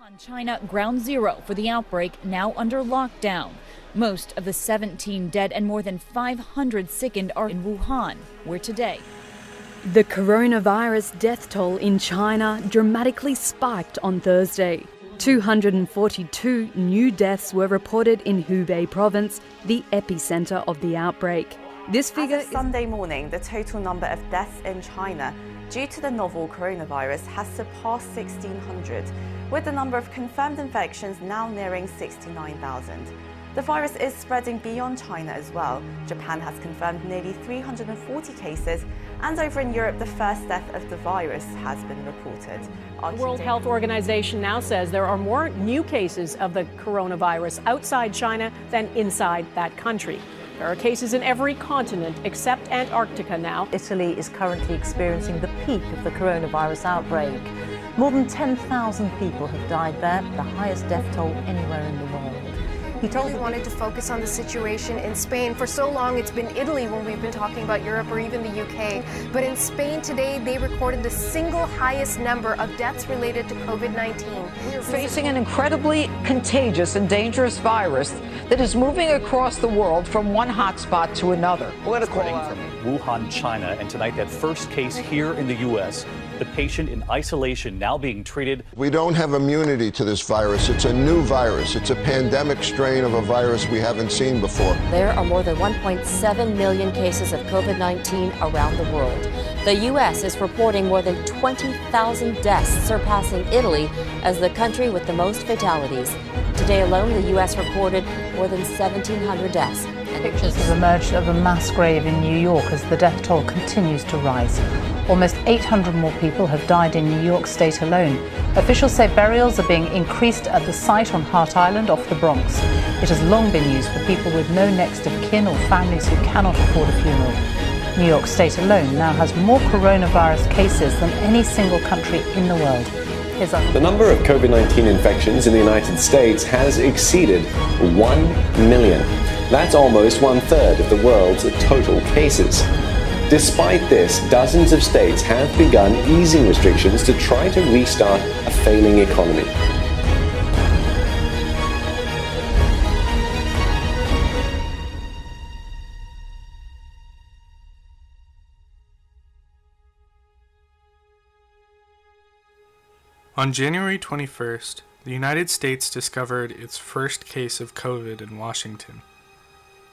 Wuhan, China, ground zero for the outbreak, now under lockdown. Most of the 17 dead and more than 500 sickened are in Wuhan, where today the coronavirus death toll in China dramatically spiked on Thursday. 242 new deaths were reported in Hubei province, the epicenter of the outbreak. This figure is Sunday morning, the total number of deaths in China due to the novel coronavirus has surpassed 1,600, with the number of confirmed infections now nearing 69,000. The virus is spreading beyond China as well. Japan has confirmed nearly 340 cases, and over in Europe, the first death of the virus has been reported. The World Health Organization now says there are more new cases of the coronavirus outside China than inside that country. There are cases in every continent except Antarctica now. Italy is currently experiencing the peak of the coronavirus outbreak. More than 10,000 people have died there, the highest death toll anywhere in the world. He told me wanted to focus on the situation in Spain. For so long, it's been Italy when we've been talking about Europe or even the UK. But in Spain today, they recorded the single highest number of deaths related to COVID-19. We're facing an incredibly contagious and dangerous virus that is moving across the world from one hotspot to another. Spreading from Wuhan, China, and tonight that first case here in the U.S. The patient in isolation now being treated. We don't have immunity to this virus. It's a new virus. It's a pandemic strain of a virus we haven't seen before. There are more than 1.7 million cases of COVID-19 around the world. The U.S. is reporting more than 20,000 deaths, surpassing Italy as the country with the most fatalities. Today alone, the U.S. recorded more than 1,700 deaths. Pictures have emerged of a mass grave in New York as the death toll continues to rise. Almost 800 more people have died in New York State alone. Officials say burials are being increased at the site on Hart Island off the Bronx. It has long been used for people with no next of kin or families who cannot afford a funeral. New York State alone now has more coronavirus cases than any single country in the world. The number of COVID-19 infections in the United States has exceeded 1 million. That's almost 1/3 of the world's total cases. Despite this, dozens of states have begun easing restrictions to try to restart a failing economy. On January 21st, the United States discovered its first case of COVID in Washington.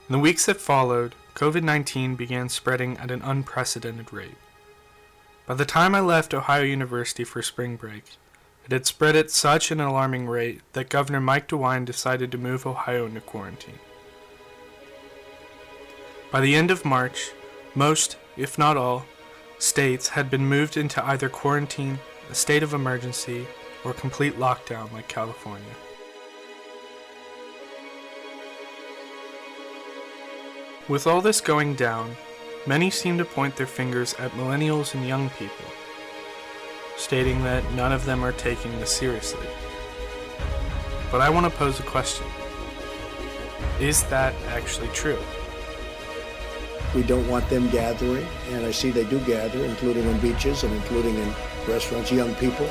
In the weeks that followed, COVID-19 began spreading at an unprecedented rate. By the time I left Ohio University for spring break, it had spread at such an alarming rate that Governor Mike DeWine decided to move Ohio into quarantine. By the end of March, most, if not all, states had been moved into either quarantine, a state of emergency, or complete lockdown like California. With all this going down, many seem to point their fingers at millennials and young people, stating that none of them are taking this seriously. But I want to pose a question. Is that actually true? We don't want them gathering, and I see they do gather, including on beaches and including in restaurants, young people.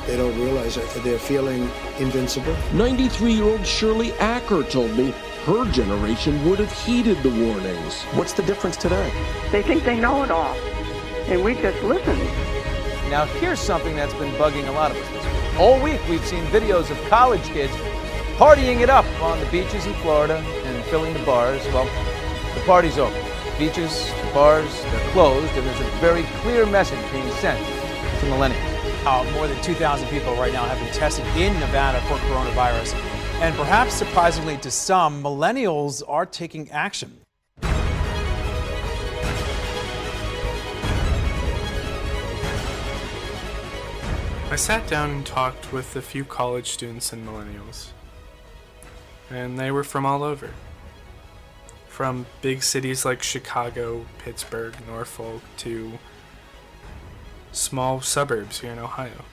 They don't realize that they're feeling invincible. 93-year-old Shirley Acker told me her generation would have heeded the warnings. What's the difference today? They think they know it all, and we just listen. Now here's something that's been bugging a lot of us this week. All week we've seen videos of college kids partying it up on the beaches in Florida and filling the bars. Well, the party's over. Beaches, bars, they're closed, and there's a very clear message being sent to millennials. More than 2,000 people right now have been tested in Nevada for coronavirus. And perhaps surprisingly to some, millennials are taking action. I sat down and talked with a few college students and millennials. And they were from all over. From big cities like Chicago, Pittsburgh, Norfolk, to small suburbs here in Ohio.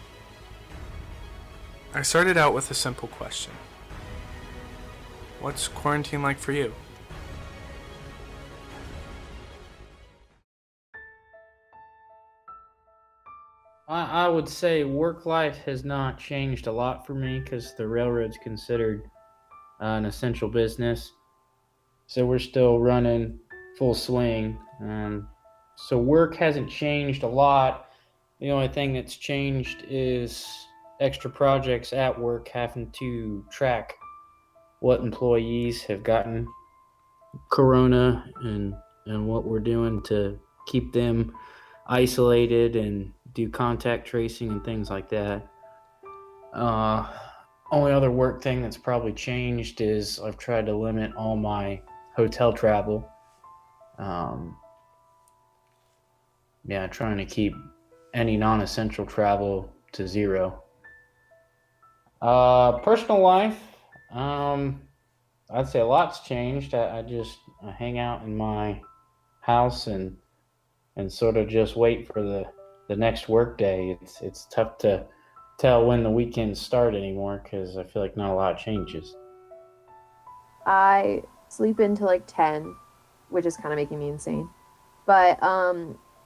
I started out with a simple question. What's quarantine like for you? I would say work life has not changed a lot for me because the railroad's considered an essential business. So we're still running full swing. So work hasn't changed a lot. The only thing that's changed is extra projects at work, having to track what employees have gotten corona and what we're doing to keep them isolated and do contact tracing and things like that. Only other work thing that's probably changed is I've tried to limit all my hotel travel. Trying to keep any non-essential travel to zero. Personal life, I'd say a lot's changed. I hang out in my house and sort of just wait for the next work day. It's tough to tell when the weekends start anymore because I feel like not a lot changes. I sleep until like 10, which is kind of making me insane. But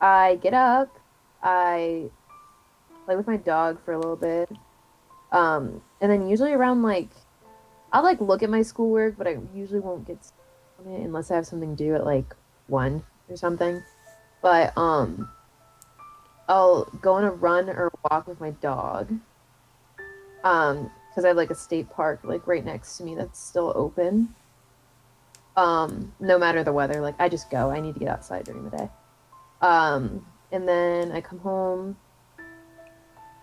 I get up, I play with my dog for a little bit, and then usually around like, I'll like look at my schoolwork, but I usually won't get on it unless I have something to do at like 1 or something. But I'll go on a run or walk with my dog. Because I have like a state park like right next to me that's still open. No matter the weather, like I just go. I need to get outside during the day. And then I come home.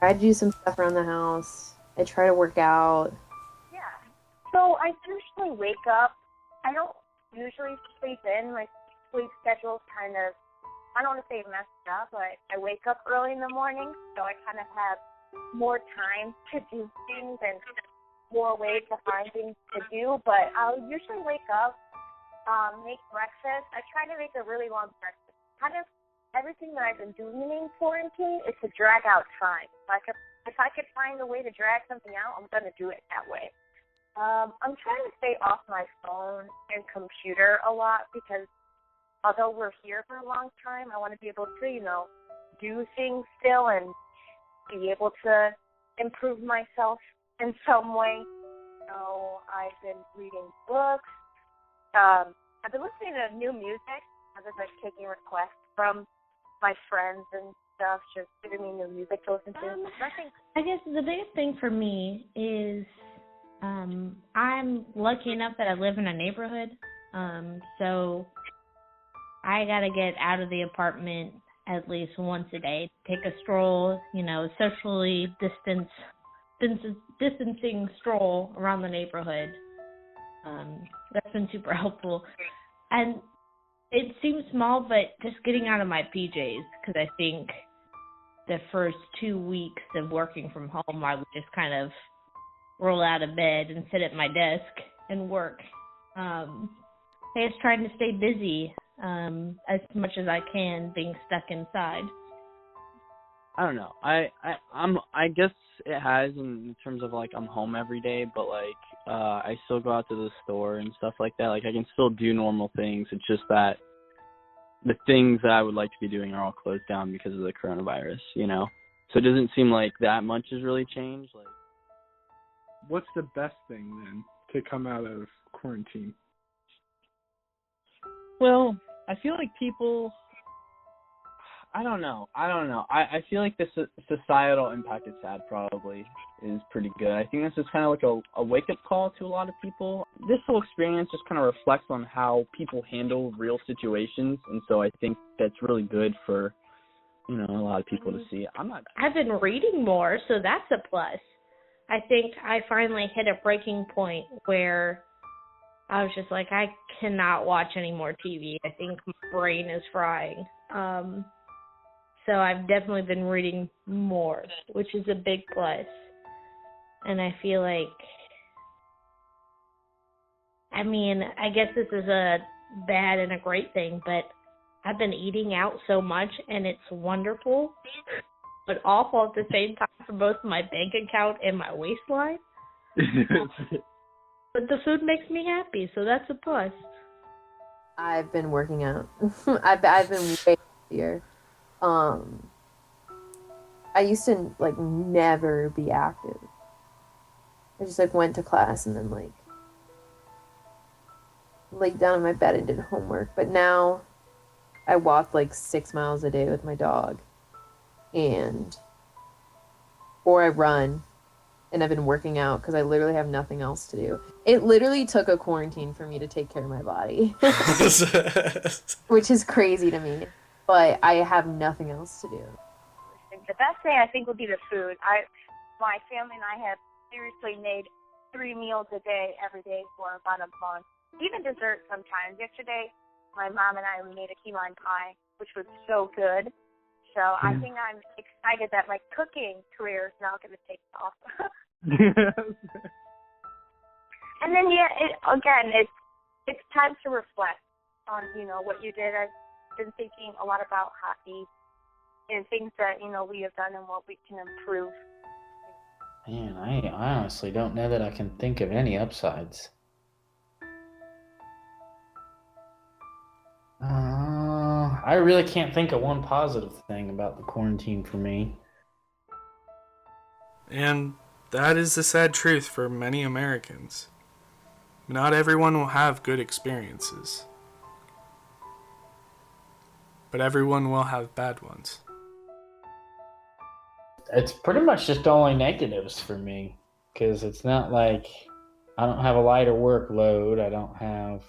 I do some stuff around the house. I try to work out. Yeah. So I usually wake up. I don't usually sleep in. My sleep schedule's kind of, I don't want to say messed up, but I wake up early in the morning, so I kind of have more time to do things and more ways to find things to do. But I'll usually wake up, make breakfast. I try to make a really long breakfast. Kind of everything that I've been doing in quarantine is to drag out time. If I could find a way to drag something out, I'm going to do it that way. I'm trying to stay off my phone and computer a lot because although we're here for a long time, I want to be able to, do things still and be able to improve myself in some way. So I've been reading books. I've been listening to new music. I've been taking requests from my friends and stuff, just giving me new music to listen to. I guess the biggest thing for me is I'm lucky enough that I live in a neighborhood, so I gotta get out of the apartment at least once a day, take a stroll, socially distancing stroll around the neighborhood. That's been super helpful. And it seems small, but just getting out of my PJs, because I think the first 2 weeks of working from home, I would just kind of roll out of bed and sit at my desk and work. I was trying to stay busy as much as I can, being stuck inside. I don't know. I guess it has in terms of like I'm home every day, but like I still go out to the store and stuff like that. Like I can still do normal things. It's just that the things that I would like to be doing are all closed down because of the coronavirus, So it doesn't seem like that much has really changed. Like, what's the best thing then to come out of quarantine? Well, I feel like people, I don't know. I feel like the societal impact it's had probably is pretty good. I think this is kind of like a wake-up call to a lot of people. This whole experience just kind of reflects on how people handle real situations, and so I think that's really good for, a lot of people to see. I've been reading more, so that's a plus. I think I finally hit a breaking point where I was just like, I cannot watch any more TV. I think my brain is frying. So I've definitely been reading more, which is a big plus. And I feel like, I guess this is a bad and a great thing, but I've been eating out so much, and it's wonderful, but awful at the same time for both my bank account and my waistline. But the food makes me happy, so that's a plus. I've been working out. I've been way healthier. I I used to like never be active. I just like went to class and then like laid down in my bed and did homework. But now I walk like 6 miles a day with my dog, or I run, and I've been working out because I literally have nothing else to do. It literally took a quarantine for me to take care of my body, which is crazy to me, but I have nothing else to do. The best thing I think would be the food. My family and I have seriously made 3 meals a day every day for about a month. Even dessert sometimes. Yesterday, my mom and I made a key lime pie, which was so good. So I think I'm excited that my cooking career is now going to take off. And then it's time to reflect on what you did. I've been thinking a lot about hockey and things that we have done and what we can improve. Man, I honestly don't know that I can think of any upsides. I really can't think of one positive thing about the quarantine for me. And that is the sad truth for many Americans. Not everyone will have good experiences, but everyone will have bad ones. It's pretty much just only negatives for me, because it's not like I don't have a lighter workload. I don't have,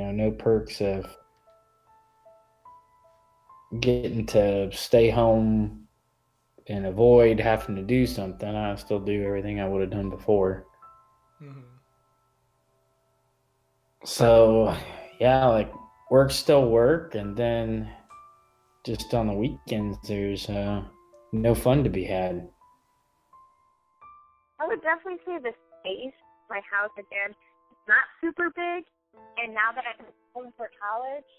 no perks of getting to stay home and avoid having to do something. I still do everything I would have done before. Mm-hmm. So, yeah, like work's still work, and then just on the weekends there's no fun to be had. I would definitely say the space, my house again, it's not super big. And now that I'm home for college,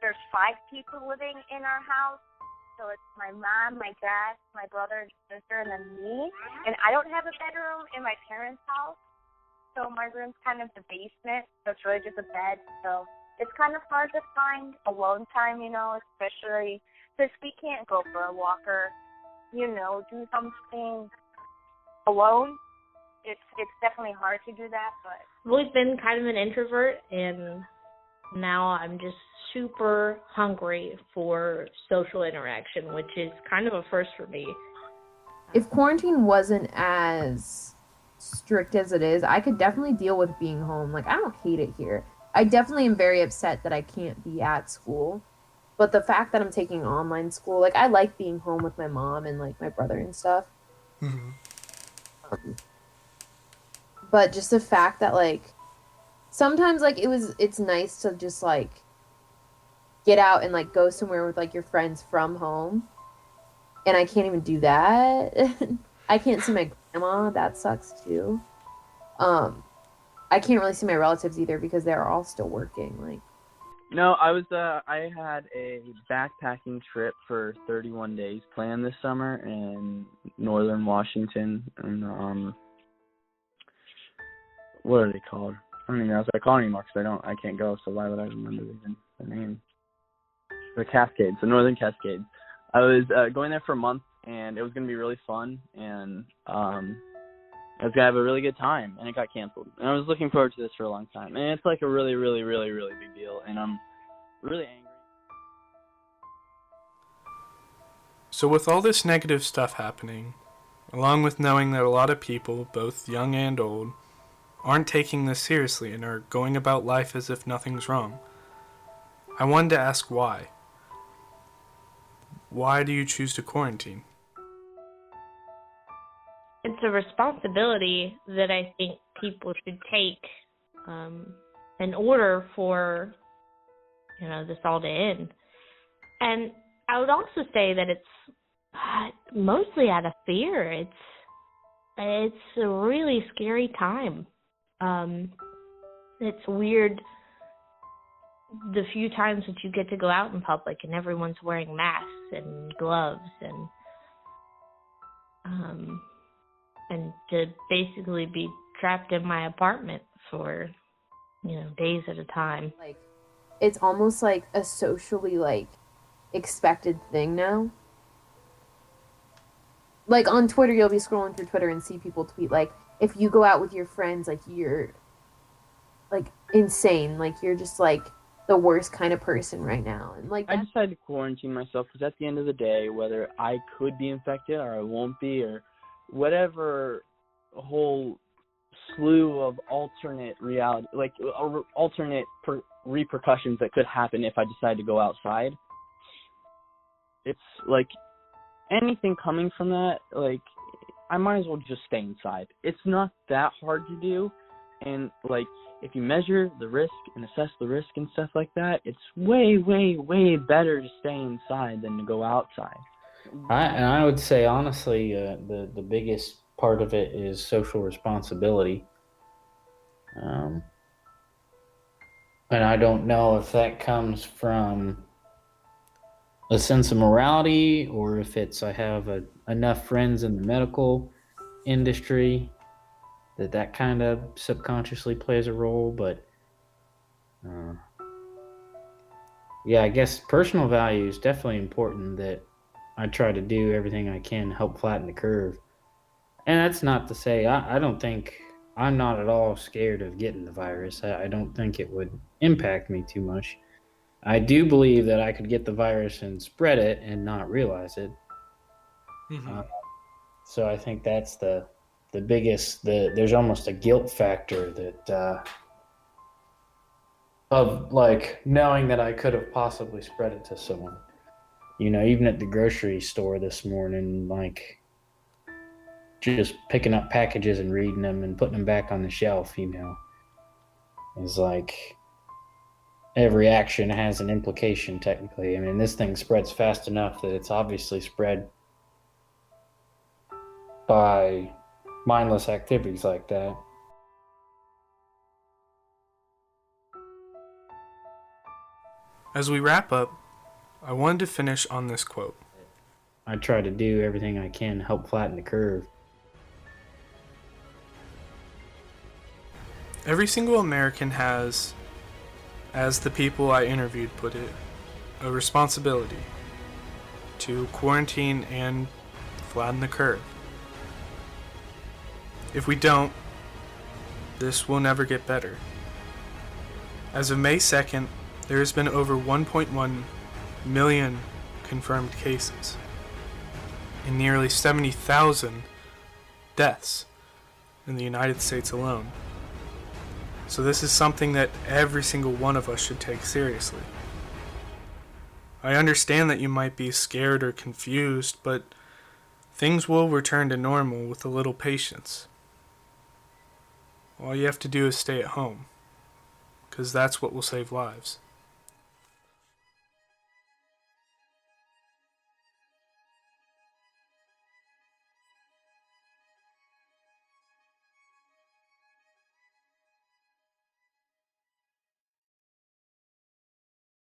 there's 5 people living in our house. So it's my mom, my dad, my brother and sister, and then me. And I don't have a bedroom in my parents' house. So my room's kind of the basement. So it's really just a bed. So it's kind of hard to find alone time, especially because we can't go for a walk or, do something alone. It's definitely hard to do that, but I've always been kind of an introvert, and now I'm just super hungry for social interaction, which is kind of a first for me. If quarantine wasn't as strict as it is, I could definitely deal with being home. Like, I don't hate it here. I definitely am very upset that I can't be at school. But the fact that I'm taking online school, like, I like being home with my mom and, like, my brother and stuff. Mm-hmm. But just the fact that, like, sometimes, like, it's nice to just, like, get out and, like, go somewhere with, like, your friends from home. And I can't even do that. I can't see my grandma. That sucks, too. I can't really see my relatives either because they're all still working, like. No, I had a backpacking trip for 31 days planned this summer in northern Washington, and what are they called? I don't even know what they're called anymore because I can't go, so why would I remember the name? The Cascades, the Northern Cascades. I was going there for a month, and it was going to be really fun, and I was going to have a really good time, and it got canceled. And I was looking forward to this for a long time, and it's like a really, really, really, really big deal, and I'm really angry. So with all this negative stuff happening, along with knowing that a lot of people, both young and old, aren't taking this seriously and are going about life as if nothing's wrong, I wanted to ask why. Why do you choose to quarantine? It's a responsibility that I think people should take in order for this all to end. And I would also say that it's mostly out of fear. It's a really scary time. It's weird the few times that you get to go out in public and everyone's wearing masks and gloves and to basically be trapped in my apartment for days at a time. Like, it's almost like a socially like expected thing now. Like on Twitter, you'll be scrolling through Twitter and see people tweet like, if you go out with your friends, like you're like insane, like you're just like the worst kind of person right now. And like I decided to quarantine myself because at the end of the day, whether I could be infected or I won't be, or whatever whole slew of alternate reality, like alternate repercussions that could happen if I decide to go outside, it's like anything coming from that, like I might as well just stay inside. It's not that hard to do, and like if you measure the risk and assess the risk and stuff like that, it's way, way, way better to stay inside than to go outside. I would say honestly, the biggest part of it is social responsibility. And I don't know if that comes from a sense of morality or if it's I have enough friends in the medical industry that kind of subconsciously plays a role. But yeah, I guess personal value is definitely important, that I try to do everything I can to help flatten the curve. And that's not to say I don't think I'm not at all scared of getting the virus. I don't think it would impact me too much. I do believe that I could get the virus and spread it and not realize it. So I think that's the biggest. There's almost a guilt factor that of like knowing that I could have possibly spread it to someone. You know, even at the grocery store this morning, like just picking up packages and reading them and putting them back on the shelf, you know, is like every action has an implication technically. I mean, this thing spreads fast enough that it's obviously spread by mindless activities like that. As we wrap up, I wanted to finish on this quote. I try to do everything I can to help flatten the curve. Every single American has, as the people I interviewed put it, a responsibility to quarantine and flatten the curve. If we don't, this will never get better. As of May 2nd, there has been over 1.1 million confirmed cases and nearly 70,000 deaths in the United States alone. So this is something that every single one of us should take seriously. I understand that you might be scared or confused, but things will return to normal with a little patience. All you have to do is stay at home, because that's what will save lives.